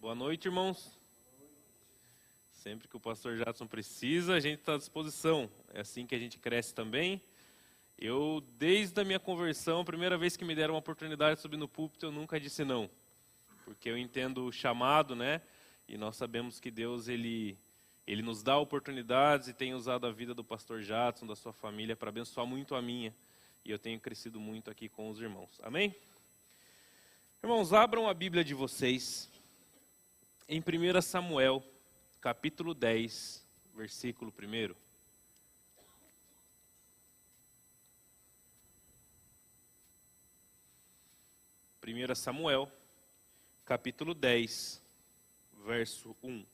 Boa noite, irmãos. Sempre que o pastor Jadson precisa, a gente está à disposição. É assim que a gente cresce também. Eu, desde a minha conversão, a primeira vez que me deram uma oportunidade de subir no púlpito, eu nunca disse não. Porque eu entendo o chamado, né? E nós sabemos que Deus, Ele nos dá oportunidades e tem usado a vida do pastor Jadson, da sua família, para abençoar muito a minha. E eu tenho crescido muito aqui com os irmãos. Amém? Irmãos, abram a Bíblia de vocês em 1 Samuel, capítulo 10, versículo 1. 1 Samuel, capítulo 10, verso 1.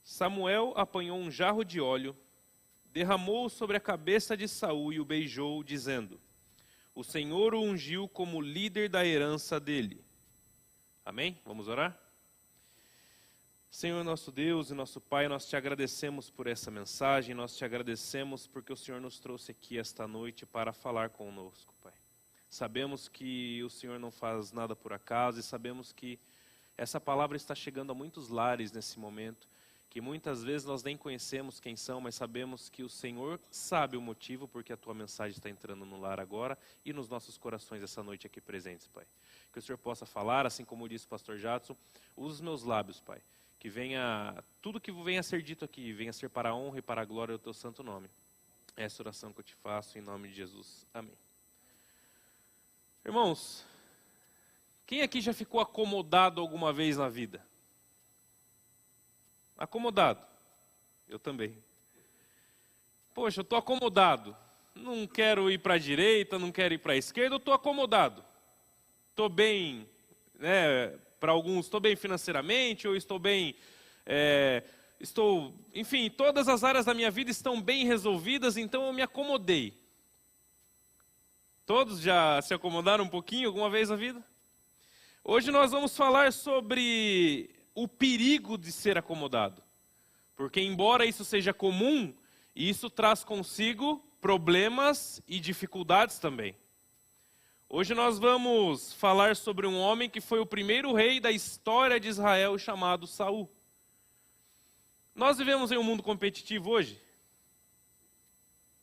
Samuel apanhou um jarro de óleo, derramou-o sobre a cabeça de Saul e o beijou, dizendo: O Senhor o ungiu como líder da herança dele. Amém? Vamos orar? Senhor nosso Deus e nosso Pai, nós te agradecemos por essa mensagem, nós te agradecemos porque o Senhor nos trouxe aqui esta noite para falar conosco, Pai. Sabemos que o Senhor não faz nada por acaso e sabemos que essa palavra está chegando a muitos lares nesse momento, que muitas vezes nós nem conhecemos quem são, mas sabemos que o Senhor sabe o motivo porque a tua mensagem está entrando no lar agora e nos nossos corações essa noite aqui presentes, Pai. Que o Senhor possa falar, assim como disse o pastor Jadson, usa os meus lábios, Pai. Que venha, tudo que venha a ser dito aqui, venha a ser para a honra e para a glória do teu santo nome. Essa oração que eu te faço em nome de Jesus. Amém. Irmãos, quem aqui já ficou acomodado alguma vez na vida? Acomodado. Eu também. Poxa, eu estou acomodado. Não quero ir para a direita, não quero ir para a esquerda, eu estou acomodado. Estou bem, né? Para alguns, estou bem financeiramente, ou estou bem, enfim, todas as áreas da minha vida estão bem resolvidas, então eu me acomodei. Todos já se acomodaram um pouquinho alguma vez na vida? Hoje nós vamos falar sobre o perigo de ser acomodado. Porque embora isso seja comum, isso traz consigo problemas e dificuldades também. Hoje nós vamos falar sobre um homem que foi o primeiro rei da história de Israel, chamado Saul. Nós vivemos em um mundo competitivo hoje,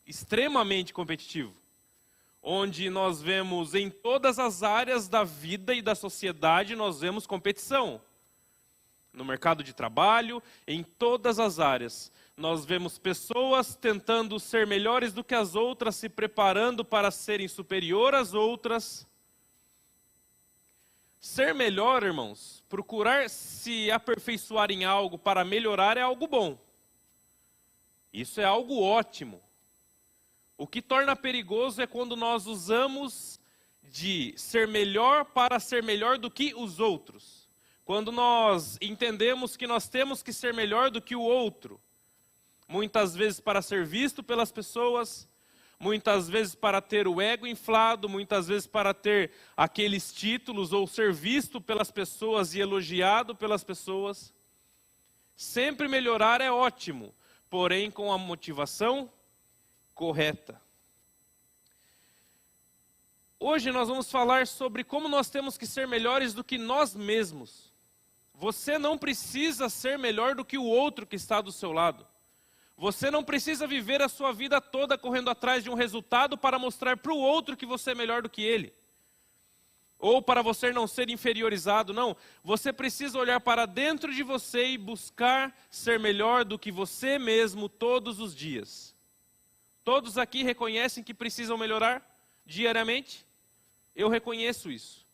extremamente competitivo, onde nós vemos em todas as áreas da vida e da sociedade, nós vemos competição. No mercado de trabalho, em todas as áreas. Nós vemos pessoas tentando ser melhores do que as outras, se preparando para serem superior às outras. Ser melhor, irmãos, procurar se aperfeiçoar em algo para melhorar é algo bom. Isso é algo ótimo. O que torna perigoso é quando nós usamos de ser melhor para ser melhor do que os outros. Quando nós entendemos que nós temos que ser melhor do que o outro. Muitas vezes para ser visto pelas pessoas, muitas vezes para ter o ego inflado, muitas vezes para ter aqueles títulos ou ser visto pelas pessoas e elogiado pelas pessoas. Sempre melhorar é ótimo, porém com a motivação correta. Hoje nós vamos falar sobre como nós temos que ser melhores do que nós mesmos. Você não precisa ser melhor do que o outro que está do seu lado. Você não precisa viver a sua vida toda correndo atrás de um resultado para mostrar para o outro que você é melhor do que ele. Ou para você não ser inferiorizado, não. Você precisa olhar para dentro de você e buscar ser melhor do que você mesmo todos os dias. Todos aqui reconhecem que precisam melhorar diariamente? Eu reconheço isso.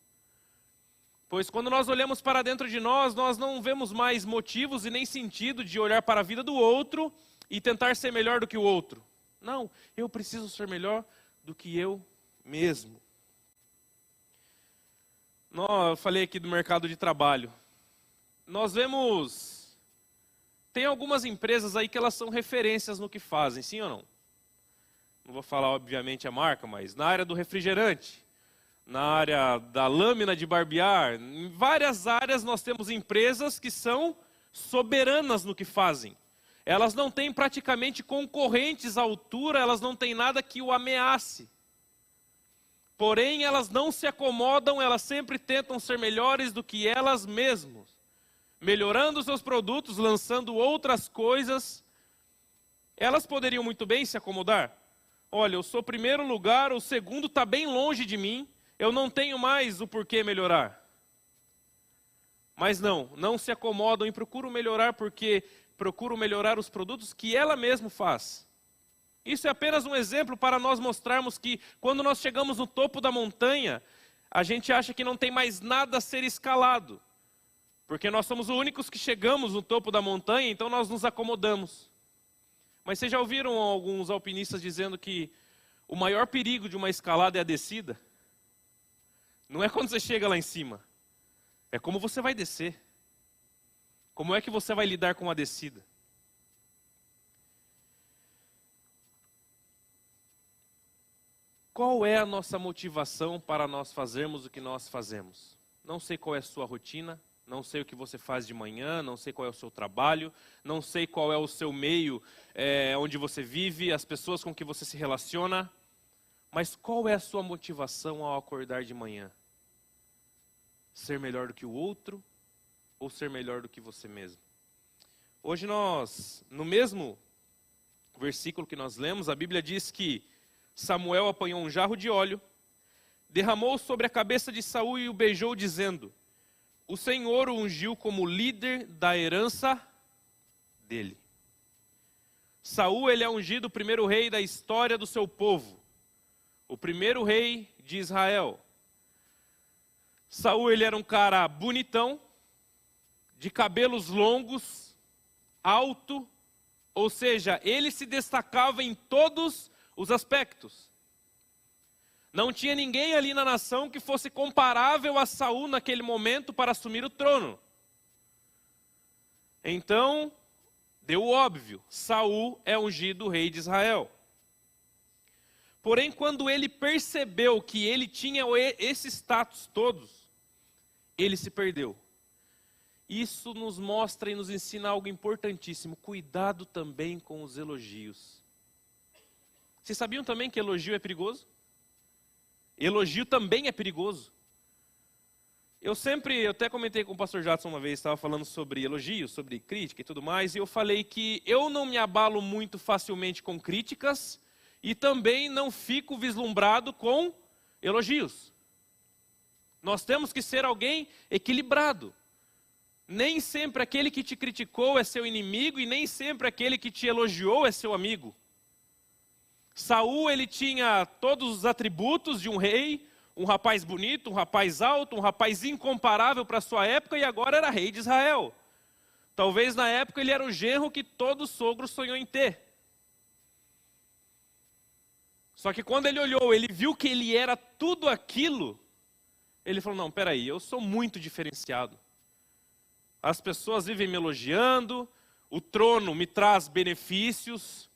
Pois quando nós olhamos para dentro de nós, nós não vemos mais motivos e nem sentido de olhar para a vida do outro e tentar ser melhor do que o outro. Não, eu preciso ser melhor do que eu mesmo. Eu falei aqui do mercado de trabalho. Nós vemos, tem algumas empresas aí que elas são referências no que fazem, sim ou não? Não vou falar obviamente a marca, mas na área do refrigerante, na área da lâmina de barbear, em várias áreas nós temos empresas que são soberanas no que fazem. Elas não têm praticamente concorrentes à altura, elas não têm nada que o ameace. Porém, elas não se acomodam, elas sempre tentam ser melhores do que elas mesmas, melhorando seus produtos, lançando outras coisas. Elas poderiam muito bem se acomodar. Olha, eu sou primeiro lugar, o segundo está bem longe de mim, eu não tenho mais o porquê melhorar. Mas não se acomodam e procuram melhorar porque procuram melhorar os produtos que ela mesma faz. Isso é apenas um exemplo para nós mostrarmos que quando nós chegamos no topo da montanha, a gente acha que não tem mais nada a ser escalado. Porque nós somos os únicos que chegamos no topo da montanha, então nós nos acomodamos. Mas vocês já ouviram alguns alpinistas dizendo que o maior perigo de uma escalada é a descida? Não é quando você chega lá em cima, é como você vai descer. Como é que você vai lidar com a descida? Qual é a nossa motivação para nós fazermos o que nós fazemos? Não sei qual é a sua rotina, não sei o que você faz de manhã, não sei qual é o seu trabalho, não sei qual é o seu meio onde você vive, as pessoas com que você se relaciona, mas qual é a sua motivação ao acordar de manhã? Ser melhor do que o outro ou ser melhor do que você mesmo? Hoje nós, no mesmo versículo que nós lemos, a Bíblia diz que Samuel apanhou um jarro de óleo, derramou sobre a cabeça de Saul e o beijou, dizendo: o Senhor o ungiu como líder da herança dele. Saul, ele é ungido o primeiro rei da história do seu povo, o primeiro rei de Israel. Saul, ele era um cara bonitão, de cabelos longos, alto, ou seja, ele se destacava em todos os aspectos. Não tinha ninguém ali na nação que fosse comparável a Saul naquele momento para assumir o trono. Então, deu o óbvio, Saul é ungido rei de Israel. Porém, quando ele percebeu que ele tinha esse status todos, ele se perdeu. Isso nos mostra e nos ensina algo importantíssimo, cuidado também com os elogios. Vocês sabiam também que elogio é perigoso? Elogio também é perigoso. Eu até comentei com o pastor Jadson uma vez, estava falando sobre elogio, sobre crítica e tudo mais, e eu falei que eu não me abalo muito facilmente com críticas e também não fico vislumbrado com elogios. Nós temos que ser alguém equilibrado. Nem sempre aquele que te criticou é seu inimigo e nem sempre aquele que te elogiou é seu amigo. Saul, ele tinha todos os atributos de um rei, um rapaz bonito, um rapaz alto, um rapaz incomparável para a sua época e agora era rei de Israel. Talvez na época ele era o genro que todo sogro sonhou em ter. Só que quando ele olhou, ele viu que ele era tudo aquilo, ele falou: não, peraí, eu sou muito diferenciado. As pessoas vivem me elogiando, o trono me traz benefícios.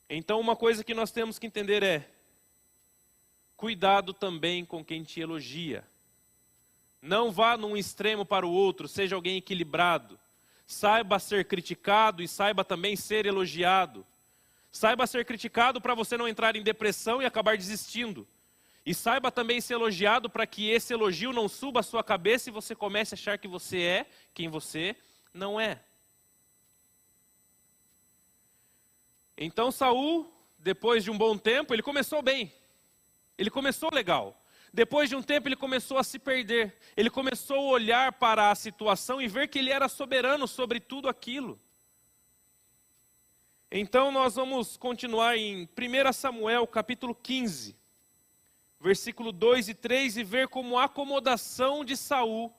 Então uma coisa que nós temos que entender é: cuidado também com quem te elogia. Não vá num extremo para o outro, seja alguém equilibrado. Saiba ser criticado e saiba também ser elogiado. Saiba ser criticado para você não entrar em depressão e acabar desistindo. E saiba também ser elogiado para que esse elogio não suba a sua cabeça e você comece a achar que você é quem você não é. Então Saul, depois de um bom tempo, ele começou bem. Ele começou legal. Depois de um tempo ele começou a se perder. Ele começou a olhar para a situação e ver que ele era soberano sobre tudo aquilo. Então nós vamos continuar em 1 Samuel capítulo 15, versículo 2 e 3, e ver como a acomodação de Saul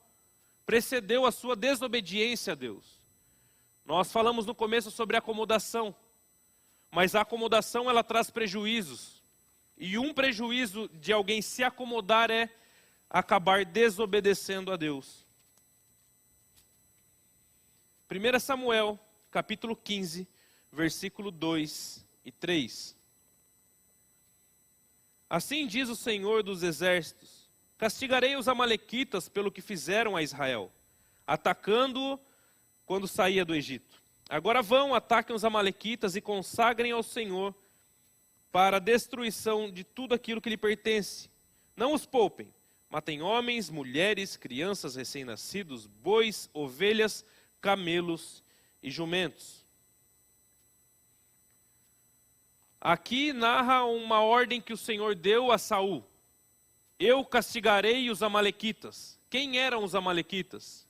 precedeu a sua desobediência a Deus. Nós falamos no começo sobre acomodação, mas a acomodação ela traz prejuízos. E um prejuízo de alguém se acomodar é acabar desobedecendo a Deus. 1 Samuel, capítulo 15, versículo 2 e 3. Assim diz o Senhor dos Exércitos: castigarei os amalequitas pelo que fizeram a Israel, atacando-o quando saía do Egito. Agora vão, ataquem os amalequitas e consagrem ao Senhor, para a destruição de tudo aquilo que lhe pertence. Não os poupem. Matem homens, mulheres, crianças recém-nascidos, bois, ovelhas, camelos e jumentos. Aqui narra uma ordem que o Senhor deu a Saul. Eu castigarei os amalequitas. Quem eram os amalequitas?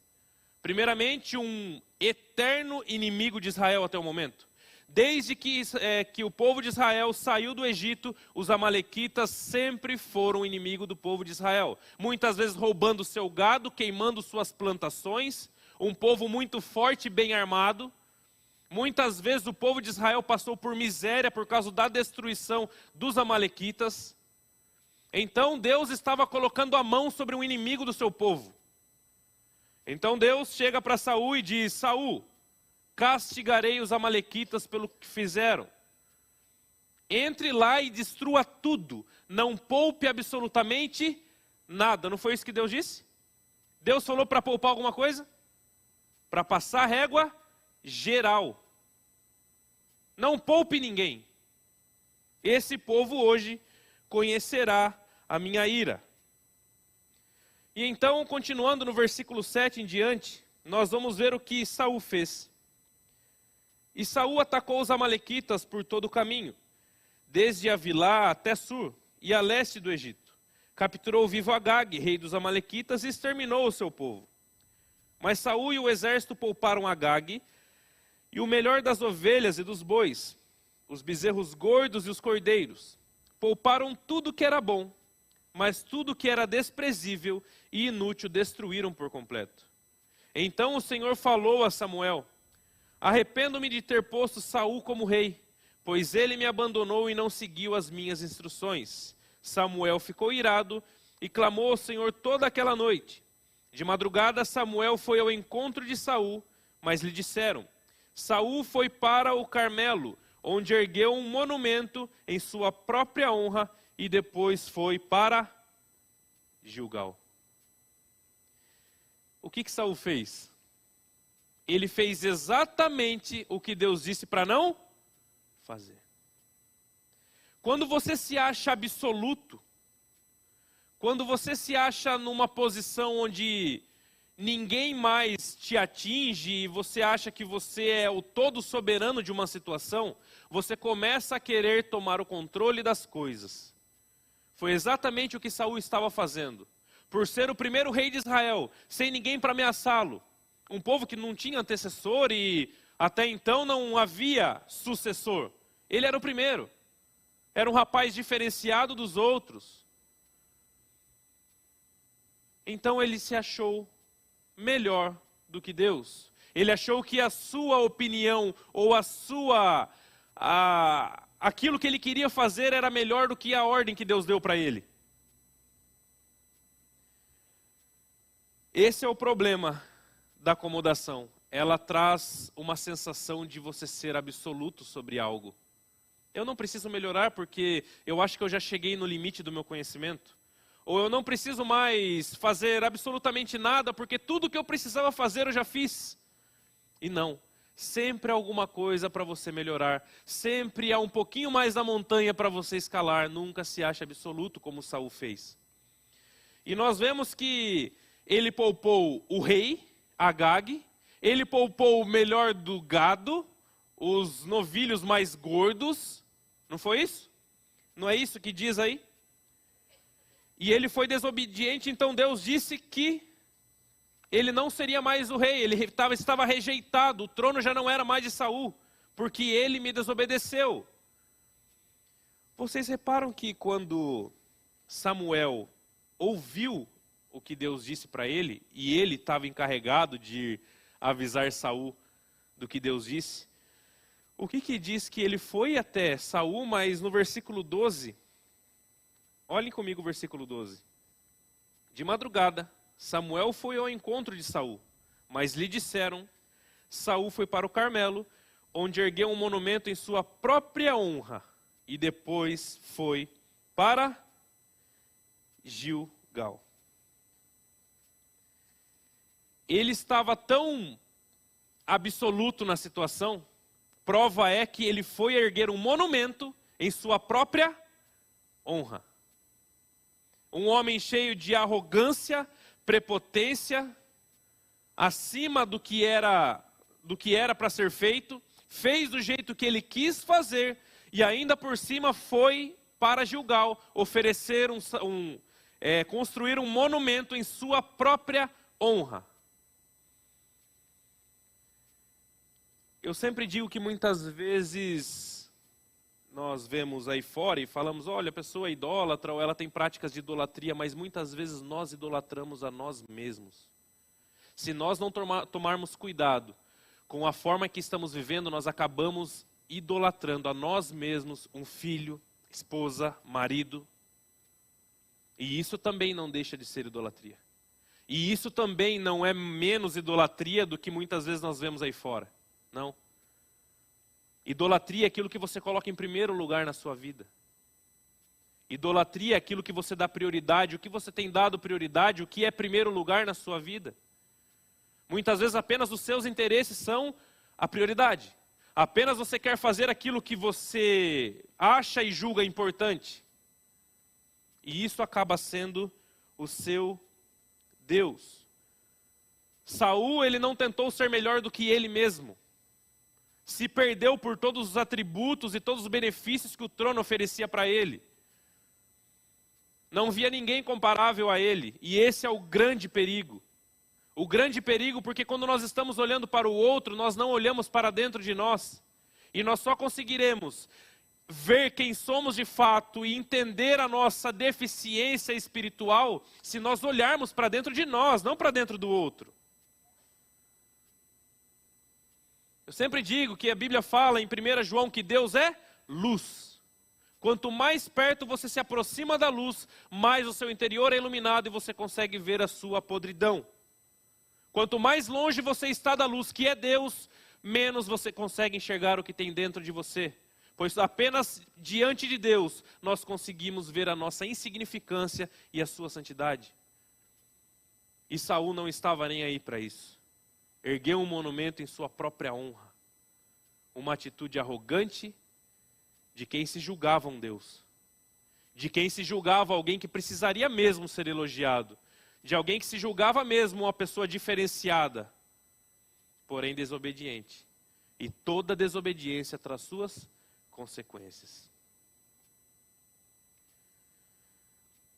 Primeiramente, um eterno inimigo de Israel até o momento. Desde que o povo de Israel saiu do Egito, os amalequitas sempre foram inimigo do povo de Israel. Muitas vezes roubando seu gado, queimando suas plantações. Um povo muito forte e bem armado. Muitas vezes o povo de Israel passou por miséria por causa da destruição dos amalequitas. Então Deus estava colocando a mão sobre um inimigo do seu povo. Então Deus chega para Saul e diz: Saul, castigarei os amalequitas pelo que fizeram. Entre lá e destrua tudo, não poupe absolutamente nada. Não foi isso que Deus disse? Deus falou para poupar alguma coisa? Para passar régua geral. Não poupe ninguém. Esse povo hoje conhecerá a minha ira. E então, continuando no versículo 7 em diante, nós vamos ver o que Saul fez. E Saul atacou os amalequitas por todo o caminho, desde Avilá até Sur, e a leste do Egito. Capturou vivo Agag, rei dos amalequitas, e exterminou o seu povo. Mas Saul e o exército pouparam Agag, e o melhor das ovelhas e dos bois, os bezerros gordos e os cordeiros. Pouparam tudo que era bom, mas tudo que era desprezível e inútil destruíram por completo. Então o Senhor falou a Samuel: arrependo-me de ter posto Saul como rei, pois ele me abandonou e não seguiu as minhas instruções. Samuel ficou irado e clamou ao Senhor toda aquela noite. De madrugada Samuel foi ao encontro de Saul, mas lhe disseram: Saul foi para o Carmelo, onde ergueu um monumento em sua própria honra, e depois foi para Gilgal. O que Saul fez? Ele fez exatamente o que Deus disse para não fazer. Quando você se acha absoluto, quando você se acha numa posição onde ninguém mais te atinge e você acha que você é o todo soberano de uma situação, você começa a querer tomar o controle das coisas. Foi exatamente o que Saul estava fazendo. Por ser o primeiro rei de Israel, sem ninguém para ameaçá-lo, um povo que não tinha antecessor e até então não havia sucessor. Ele era o primeiro. Era um rapaz diferenciado dos outros. Então ele se achou melhor do que Deus. Ele achou que a sua opinião ou aquilo que ele queria fazer era melhor do que a ordem que Deus deu para ele. Esse é o problema da acomodação. Ela traz uma sensação de você ser absoluto sobre algo. Eu não preciso melhorar porque eu acho que eu já cheguei no limite do meu conhecimento. Ou eu não preciso mais fazer absolutamente nada porque tudo que eu precisava fazer eu já fiz. E não. Sempre há alguma coisa para você melhorar. Sempre há um pouquinho mais da montanha para você escalar. Nunca se acha absoluto como Saul fez. E nós vemos que ele poupou o rei, Agag. Ele poupou o melhor do gado, os novilhos mais gordos. Não foi isso? Não é isso que diz aí? E ele foi desobediente, então Deus disse que ele não seria mais o rei, ele estava rejeitado, o trono já não era mais de Saul, porque ele me desobedeceu. Vocês reparam que quando Samuel ouviu o que Deus disse para ele, e ele estava encarregado de avisar Saul do que Deus disse, o que diz que ele foi até Saul, mas no versículo 12, olhem comigo o versículo 12. De madrugada, Samuel foi ao encontro de Saul, mas lhe disseram: Saul foi para o Carmelo, onde ergueu um monumento em sua própria honra, e depois foi para Gilgal. Ele estava tão absoluto na situação, prova é que ele foi erguer um monumento em sua própria honra. Um homem cheio de arrogância, prepotência, acima do que era para ser feito, fez do jeito que ele quis fazer e ainda por cima foi para Gilgal oferecer construir um monumento em sua própria honra. Eu sempre digo que muitas vezes nós vemos aí fora e falamos, olha, a pessoa é idólatra ou ela tem práticas de idolatria, mas muitas vezes nós idolatramos a nós mesmos. Se nós não tomarmos cuidado com a forma que estamos vivendo, nós acabamos idolatrando a nós mesmos, um filho, esposa, marido. E isso também não deixa de ser idolatria. E isso também não é menos idolatria do que muitas vezes nós vemos aí fora. Não. Idolatria é aquilo que você coloca em primeiro lugar na sua vida. Idolatria é aquilo que você dá prioridade, o que você tem dado prioridade, o que é primeiro lugar na sua vida. Muitas vezes apenas os seus interesses são a prioridade. Apenas você quer fazer aquilo que você acha e julga importante. E isso acaba sendo o seu Deus. Saul, ele não tentou ser melhor do que ele mesmo. Se perdeu por todos os atributos e todos os benefícios que o trono oferecia para ele. Não via ninguém comparável a ele. E esse é o grande perigo. O grande perigo porque quando nós estamos olhando para o outro, nós não olhamos para dentro de nós. E nós só conseguiremos ver quem somos de fato e entender a nossa deficiência espiritual se nós olharmos para dentro de nós, não para dentro do outro. Eu sempre digo que a Bíblia fala em 1 João que Deus é luz. Quanto mais perto você se aproxima da luz, mais o seu interior é iluminado e você consegue ver a sua podridão. Quanto mais longe você está da luz, que é Deus, menos você consegue enxergar o que tem dentro de você. Pois apenas diante de Deus nós conseguimos ver a nossa insignificância e a sua santidade. E Saul não estava nem aí para isso. Ergueu um monumento em sua própria honra. Uma atitude arrogante de quem se julgava um Deus. De quem se julgava alguém que precisaria mesmo ser elogiado. De alguém que se julgava mesmo uma pessoa diferenciada, porém desobediente. E toda desobediência traz suas consequências.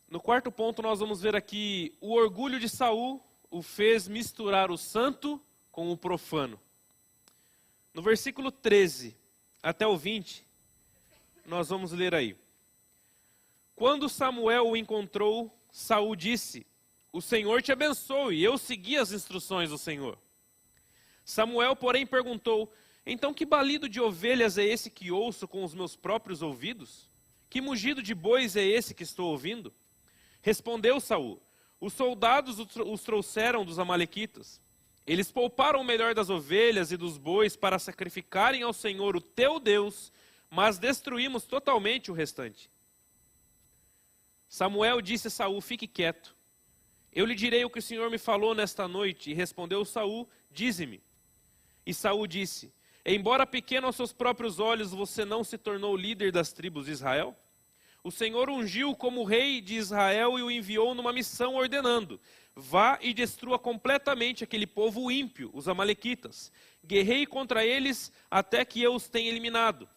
No quarto ponto nós vamos ver aqui, o orgulho de Saul o fez misturar o santo com o profano. No versículo 13 até o 20, nós vamos ler aí. Quando Samuel o encontrou, Saul disse, o Senhor te abençoe, e eu segui as instruções do Senhor. Samuel, porém, perguntou, então que balido de ovelhas é esse que ouço com os meus próprios ouvidos? Que mugido de bois é esse que estou ouvindo? Respondeu Saul, os soldados os trouxeram dos amalequitas. Eles pouparam o melhor das ovelhas e dos bois para sacrificarem ao Senhor, o teu Deus, mas destruímos totalmente o restante. Samuel disse a Saul, fique quieto. Eu lhe direi o que o Senhor me falou nesta noite. E respondeu Saul, dize-me. E Saul disse, embora pequeno aos seus próprios olhos, você não se tornou líder das tribos de Israel? O Senhor ungiu como rei de Israel e o enviou numa missão ordenando, vá e destrua completamente aquele povo ímpio, os amalequitas. Guerrei contra eles até que eu os tenha eliminado.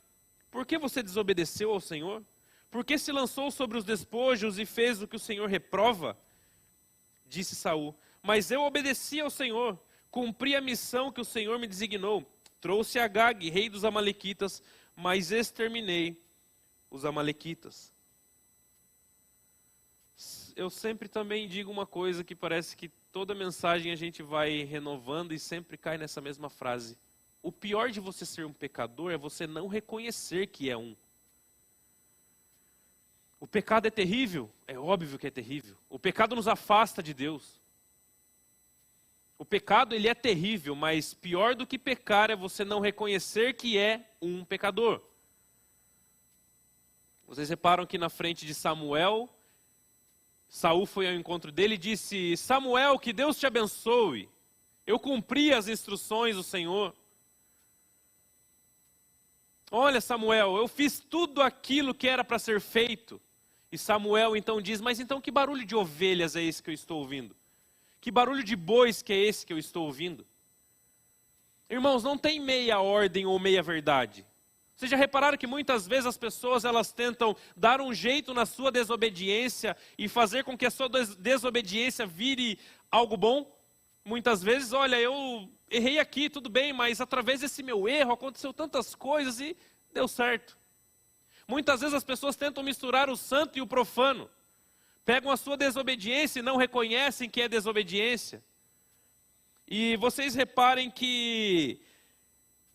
Por que você desobedeceu ao Senhor? Por que se lançou sobre os despojos e fez o que o Senhor reprova? Disse Saul, mas eu obedeci ao Senhor, cumpri a missão que o Senhor me designou. Trouxe Agag, rei dos amalequitas, mas exterminei os amalequitas. Eu sempre também digo uma coisa que parece que toda mensagem a gente vai renovando e sempre cai nessa mesma frase. O pior de você ser um pecador é você não reconhecer que é um. O pecado é terrível? É óbvio que é terrível. O pecado nos afasta de Deus. O pecado, ele é terrível, mas pior do que pecar é você não reconhecer que é um pecador. Vocês reparam que na frente de Samuel, Saul foi ao encontro dele e disse, Samuel, que Deus te abençoe. Eu cumpri as instruções do Senhor. Olha, Samuel, eu fiz tudo aquilo que era para ser feito. E Samuel então diz, mas então que barulho de ovelhas é esse que eu estou ouvindo? Que barulho de bois que é esse que eu estou ouvindo? Irmãos, não tem meia ordem ou meia verdade. Vocês já repararam que muitas vezes as pessoas elas tentam dar um jeito na sua desobediência e fazer com que a sua desobediência vire algo bom? Muitas vezes, olha, eu errei aqui, tudo bem, mas através desse meu erro aconteceu tantas coisas e deu certo. Muitas vezes as pessoas tentam misturar o santo e o profano. Pegam a sua desobediência e não reconhecem que é desobediência. E vocês reparem que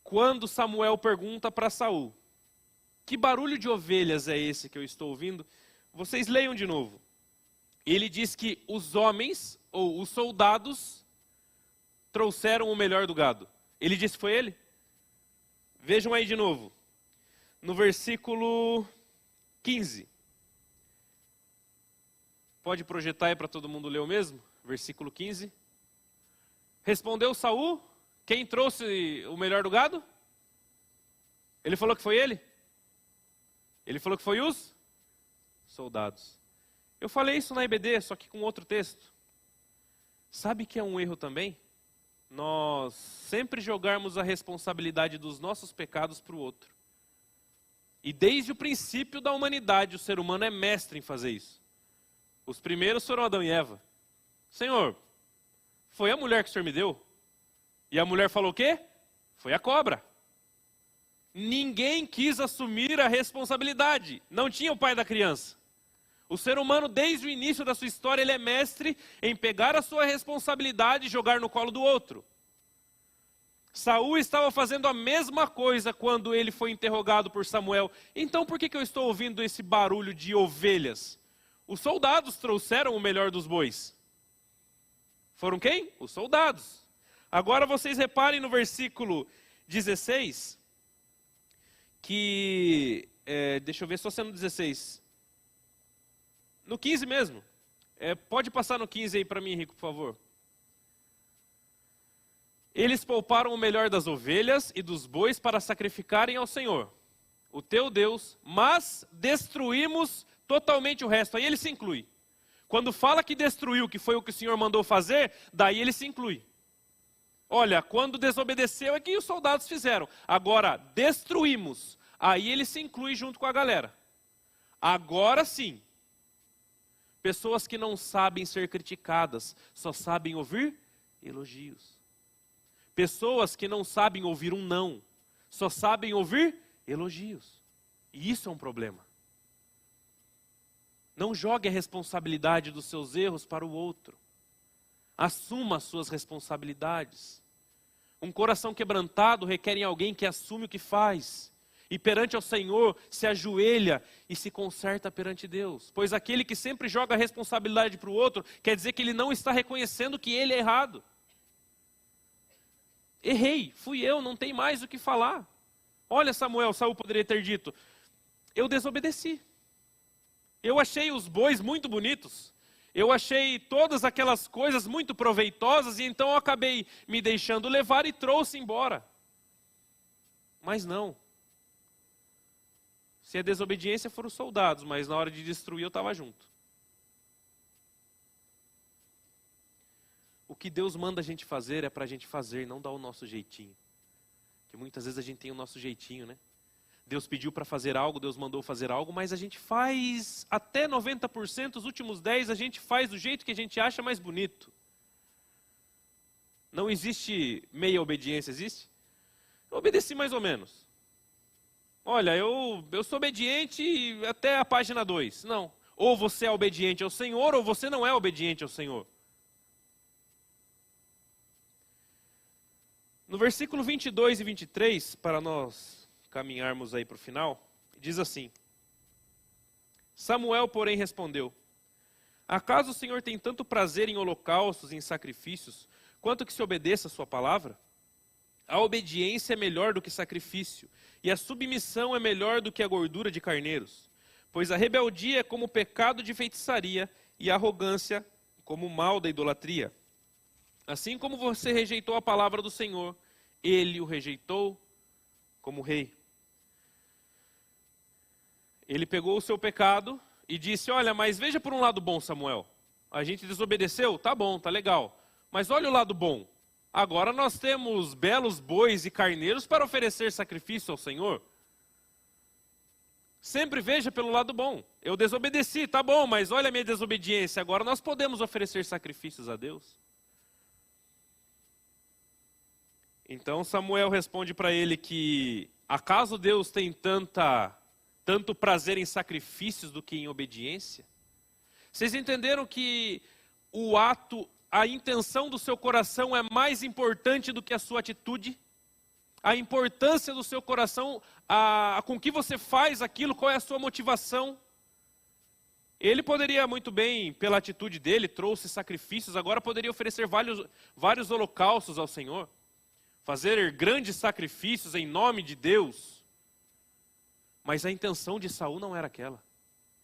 quando Samuel pergunta para Saul, que barulho de ovelhas é esse que eu estou ouvindo? Vocês leiam de novo. Ele diz que os homens, ou os soldados, trouxeram o melhor do gado. Ele disse que foi ele? Vejam aí de novo. No versículo 15. Pode projetar aí para todo mundo ler o mesmo? Versículo 15. Respondeu Saul, quem trouxe o melhor do gado? Ele falou que foi ele? Ele falou que foi os soldados. Eu falei isso na IBD, só que com outro texto. Sabe que é um erro também? Nós sempre jogarmos a responsabilidade dos nossos pecados para o outro. E desde o princípio da humanidade, o ser humano é mestre em fazer isso. Os primeiros foram Adão e Eva. Senhor, foi a mulher que o Senhor me deu? E a mulher falou o quê? Foi a cobra. Ninguém quis assumir a responsabilidade. Não tinha o pai da criança. O ser humano, desde o início da sua história, ele é mestre em pegar a sua responsabilidade e jogar no colo do outro. Saul estava fazendo a mesma coisa quando ele foi interrogado por Samuel. Então por que eu estou ouvindo esse barulho de ovelhas? Os soldados trouxeram o melhor dos bois. Foram quem? Os soldados. Agora vocês reparem no versículo 16, que, deixa eu ver, só sendo 16. No 15 mesmo. Pode passar no 15 aí para mim, Henrique, por favor. Eles pouparam o melhor das ovelhas e dos bois para sacrificarem ao Senhor, o teu Deus, mas destruímos totalmente o resto. Aí ele se inclui. Quando fala que destruiu, que foi o que o Senhor mandou fazer, daí ele se inclui. Olha, quando desobedeceu é que os soldados fizeram. Agora, destruímos. Aí ele se inclui junto com a galera. Agora sim. Pessoas que não sabem ser criticadas, só sabem ouvir elogios. Pessoas que não sabem ouvir um não, só sabem ouvir elogios. E isso é um problema. Não jogue a responsabilidade dos seus erros para o outro. Assuma as suas responsabilidades. Um coração quebrantado requer em alguém que assume o que faz. E perante ao Senhor se ajoelha e se conserta perante Deus. Pois aquele que sempre joga a responsabilidade para o outro, quer dizer que ele não está reconhecendo que ele é errado. Errei, fui eu, não tem mais o que falar. Olha Samuel, Saul poderia ter dito, eu desobedeci. Eu achei os bois muito bonitos. Eu achei todas aquelas coisas muito proveitosas e então eu acabei me deixando levar e trouxe embora. Mas não. Se a desobediência foram os soldados, mas na hora de destruir eu estava junto. O que Deus manda a gente fazer é para a gente fazer, não dar o nosso jeitinho. Porque muitas vezes a gente tem o nosso jeitinho, né? Deus pediu para fazer algo, Deus mandou fazer algo, mas a gente faz até 90%, os últimos 10% a gente faz do jeito que a gente acha mais bonito. Não existe meia obediência, existe? Eu obedeci mais ou menos. Olha, eu sou obediente até a página 2. Não. Ou você é obediente ao Senhor, ou você não é obediente ao Senhor. No versículo 22 e 23, para nós caminharmos aí para o final, diz assim: Samuel, porém, respondeu: acaso o Senhor tem tanto prazer em holocaustos e em sacrifícios, quanto que se obedeça a sua palavra? A obediência é melhor do que sacrifício, e a submissão é melhor do que a gordura de carneiros. Pois a rebeldia é como o pecado de feitiçaria, e a arrogância como o mal da idolatria. Assim como você rejeitou a palavra do Senhor, ele o rejeitou como rei. ele pegou o seu pecado e disse, olha, mas veja por um lado bom, Samuel. A gente desobedeceu, tá bom, tá legal. Mas olha o lado bom. Agora nós temos belos bois e carneiros para oferecer sacrifício ao Senhor. Sempre veja pelo lado bom. Eu desobedeci, tá bom, mas olha a minha desobediência. Agora nós podemos oferecer sacrifícios a Deus. Então Samuel responde para ele que, acaso Deus tem tanto prazer em sacrifícios do que em obediência? Vocês entenderam que o ato, a intenção do seu coração é mais importante do que a sua atitude? A importância do seu coração, com que você faz aquilo, qual é a sua motivação? Ele poderia muito bem, pela atitude dele, trouxe sacrifícios, agora poderia oferecer vários holocaustos ao Senhor. Fazer grandes sacrifícios em nome de Deus. Mas a intenção de Saul não era aquela.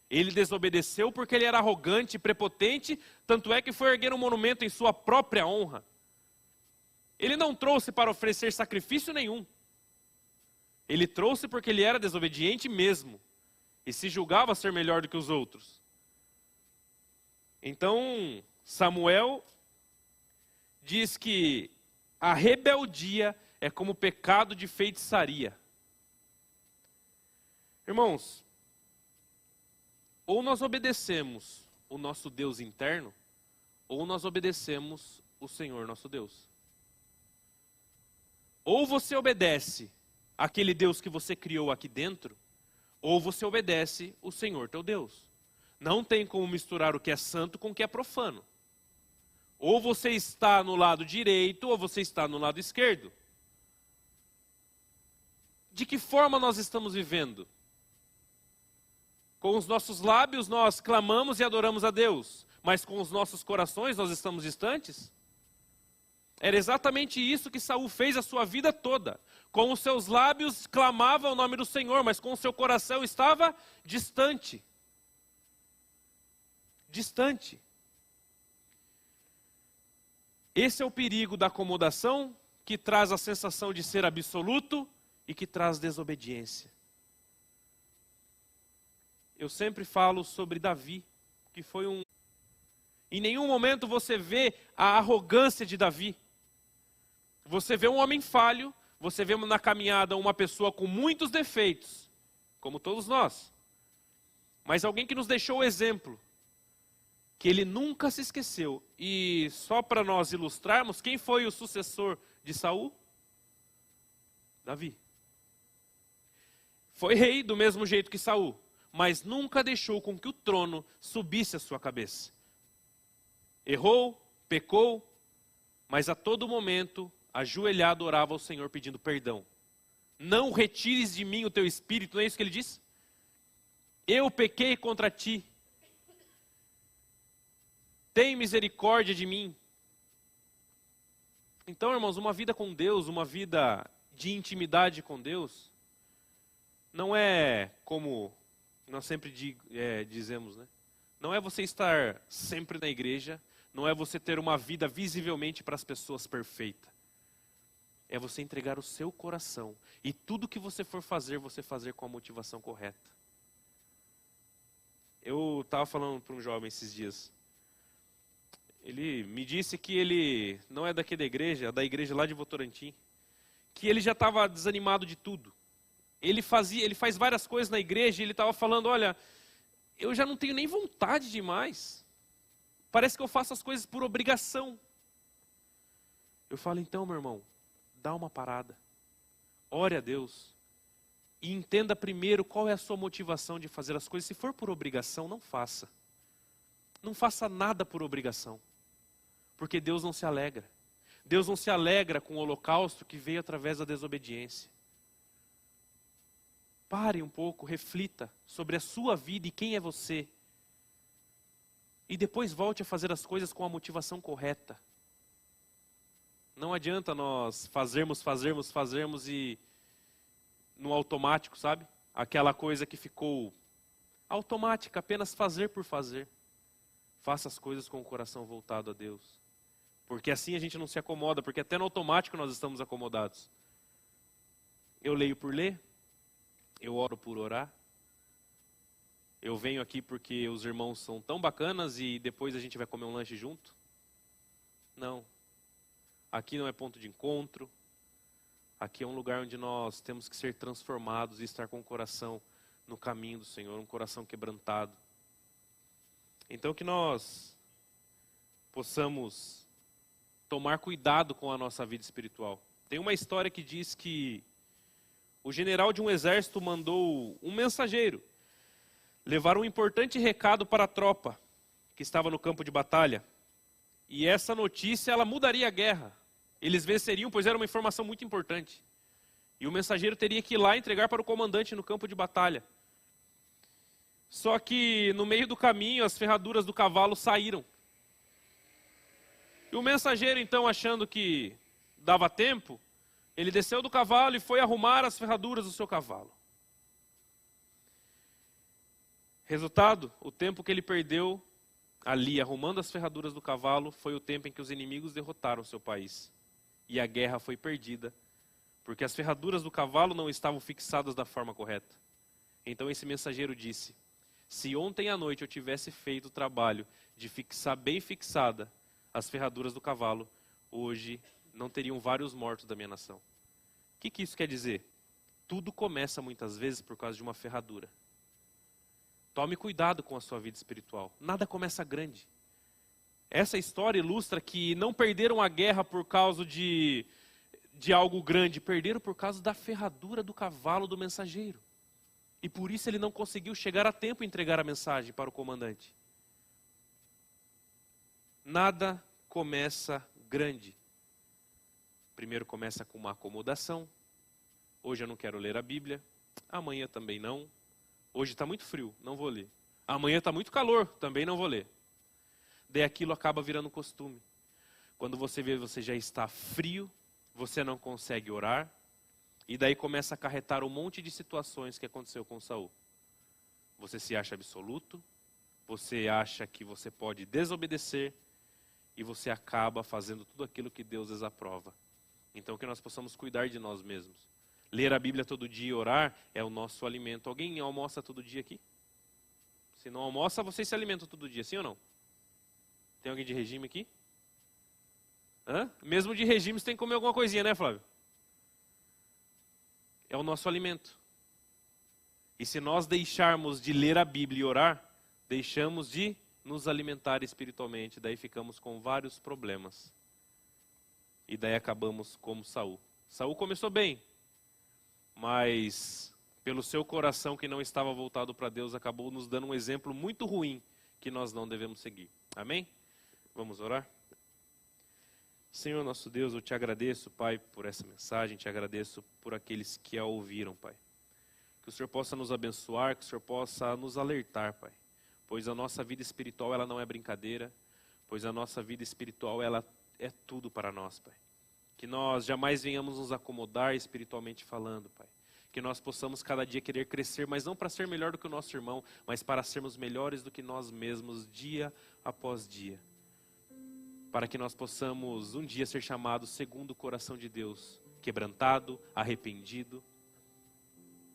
Ele desobedeceu porque ele era arrogante e prepotente, tanto é que foi erguer um monumento em sua própria honra. Ele não trouxe para oferecer sacrifício nenhum. Ele trouxe porque ele era desobediente mesmo. E se julgava ser melhor do que os outros. Então, Samuel diz que a rebeldia é como pecado de feitiçaria. Irmãos, ou nós obedecemos o nosso Deus interno, ou nós obedecemos o Senhor nosso Deus. Ou você obedece aquele Deus que você criou aqui dentro, ou você obedece o Senhor teu Deus. Não tem como misturar o que é santo com o que é profano. Ou você está no lado direito, ou você está no lado esquerdo. De que forma nós estamos vivendo? Com os nossos lábios nós clamamos e adoramos a Deus, mas com os nossos corações nós estamos distantes? Era exatamente isso que Saul fez a sua vida toda. Com os seus lábios clamava o nome do Senhor, mas com o seu coração estava distante. Distante. Esse é o perigo da acomodação, que traz a sensação de ser absoluto e que traz desobediência. Eu sempre falo sobre Davi, que foi um... Em nenhum momento você vê a arrogância de Davi. Você vê um homem falho, você vê na caminhada uma pessoa com muitos defeitos, como todos nós. Mas alguém que nos deixou o exemplo, que ele nunca se esqueceu. E só para nós ilustrarmos, quem foi o sucessor de Saul? Davi. Foi rei do mesmo jeito que Saul, mas nunca deixou com que o trono subisse à sua cabeça. Errou, pecou, mas a todo momento, ajoelhado, orava ao Senhor pedindo perdão. Não retires de mim o teu espírito, não é isso que ele diz? Eu pequei contra ti. Tem misericórdia de mim. Então, irmãos, uma vida com Deus, uma vida de intimidade com Deus, não é como nós sempre dizemos, né? Não é você estar sempre na igreja, não é você ter uma vida visivelmente para as pessoas perfeita. É você entregar o seu coração e tudo que você for fazer, você fazer com a motivação correta. Eu estava falando para um jovem esses dias. Ele me disse que ele não é daqui da igreja, é da igreja lá de Votorantim. Que ele já estava desanimado de tudo. Ele faz várias coisas na igreja e ele estava falando, olha, eu já não tenho nem vontade de mais. Parece que eu faço as coisas por obrigação. Eu falo, então, meu irmão, dá uma parada. Ore a Deus. E entenda primeiro qual é a sua motivação de fazer as coisas. Se for por obrigação, não faça. Não faça nada por obrigação. Porque Deus não se alegra. Deus não se alegra com o holocausto que veio através da desobediência. Pare um pouco, reflita sobre a sua vida e quem é você. E depois volte a fazer as coisas com a motivação correta. Não adianta nós fazermos e no automático, sabe? Aquela coisa que ficou automática, apenas fazer por fazer. Faça as coisas com o coração voltado a Deus. Porque assim a gente não se acomoda, porque até no automático nós estamos acomodados. Eu leio por ler, eu oro por orar, eu venho aqui porque os irmãos são tão bacanas e depois a gente vai comer um lanche junto. Não. Aqui não é ponto de encontro. Aqui é um lugar onde nós temos que ser transformados e estar com o coração no caminho do Senhor, um coração quebrantado. Então que nós possamos tomar cuidado com a nossa vida espiritual. Tem uma história que diz que o general de um exército mandou um mensageiro levar um importante recado para a tropa que estava no campo de batalha. E essa notícia, ela mudaria a guerra. Eles venceriam, pois era uma informação muito importante. E o mensageiro teria que ir lá entregar para o comandante no campo de batalha. Só que no meio do caminho, as ferraduras do cavalo saíram. E o mensageiro, então, achando que dava tempo, ele desceu do cavalo e foi arrumar as ferraduras do seu cavalo. Resultado, o tempo que ele perdeu ali arrumando as ferraduras do cavalo foi o tempo em que os inimigos derrotaram seu país. E a guerra foi perdida, porque as ferraduras do cavalo não estavam fixadas da forma correta. Então esse mensageiro disse: se ontem à noite eu tivesse feito o trabalho de fixar bem fixada as ferraduras do cavalo, hoje não teriam vários mortos da minha nação. O que isso quer dizer? Tudo começa muitas vezes por causa de uma ferradura. Tome cuidado com a sua vida espiritual. Nada começa grande. Essa história ilustra que não perderam a guerra por causa de algo grande, perderam por causa da ferradura do cavalo do mensageiro. E por isso ele não conseguiu chegar a tempo e entregar a mensagem para o comandante. Nada começa grande. Primeiro começa com uma acomodação. Hoje eu não quero ler a Bíblia. Amanhã também não. Hoje está muito frio, não vou ler. Amanhã está muito calor, também não vou ler. Daí aquilo acaba virando costume. Quando você vê, você já está frio, você não consegue orar. E daí começa a acarretar um monte de situações que aconteceu com Saul. Você se acha absoluto, você acha que você pode desobedecer e você acaba fazendo tudo aquilo que Deus desaprova. Então que nós possamos cuidar de nós mesmos. Ler a Bíblia todo dia e orar é o nosso alimento. Alguém almoça todo dia aqui? Se não almoça, vocês se alimentam todo dia, sim ou não? Tem alguém de regime aqui? Mesmo de regime você tem que comer alguma coisinha, né, Flávio? É o nosso alimento. E se nós deixarmos de ler a Bíblia e orar, deixamos de nos alimentar espiritualmente. Daí ficamos com vários problemas. E daí acabamos como Saul. Saul começou bem, mas pelo seu coração que não estava voltado para Deus, acabou nos dando um exemplo muito ruim que nós não devemos seguir. Amém? Vamos orar? Senhor nosso Deus, eu te agradeço, Pai, por essa mensagem, te agradeço por aqueles que a ouviram, Pai. Que o Senhor possa nos abençoar, que o Senhor possa nos alertar, Pai. Pois a nossa vida espiritual, ela não é brincadeira, pois a nossa vida espiritual, ela é tudo para nós, Pai. Que nós jamais venhamos nos acomodar espiritualmente falando, Pai. Que nós possamos cada dia querer crescer, mas não para ser melhor do que o nosso irmão, mas para sermos melhores do que nós mesmos, dia após dia. Para que nós possamos um dia ser chamados segundo o coração de Deus, quebrantado, arrependido,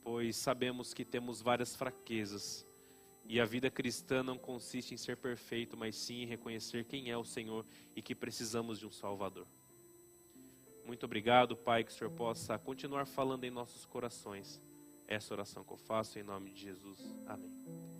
pois sabemos que temos várias fraquezas, e a vida cristã não consiste em ser perfeito, mas sim em reconhecer quem é o Senhor e que precisamos de um Salvador. Muito obrigado, Pai, que o Senhor possa continuar falando em nossos corações. Essa oração que eu faço em nome de Jesus. Amém.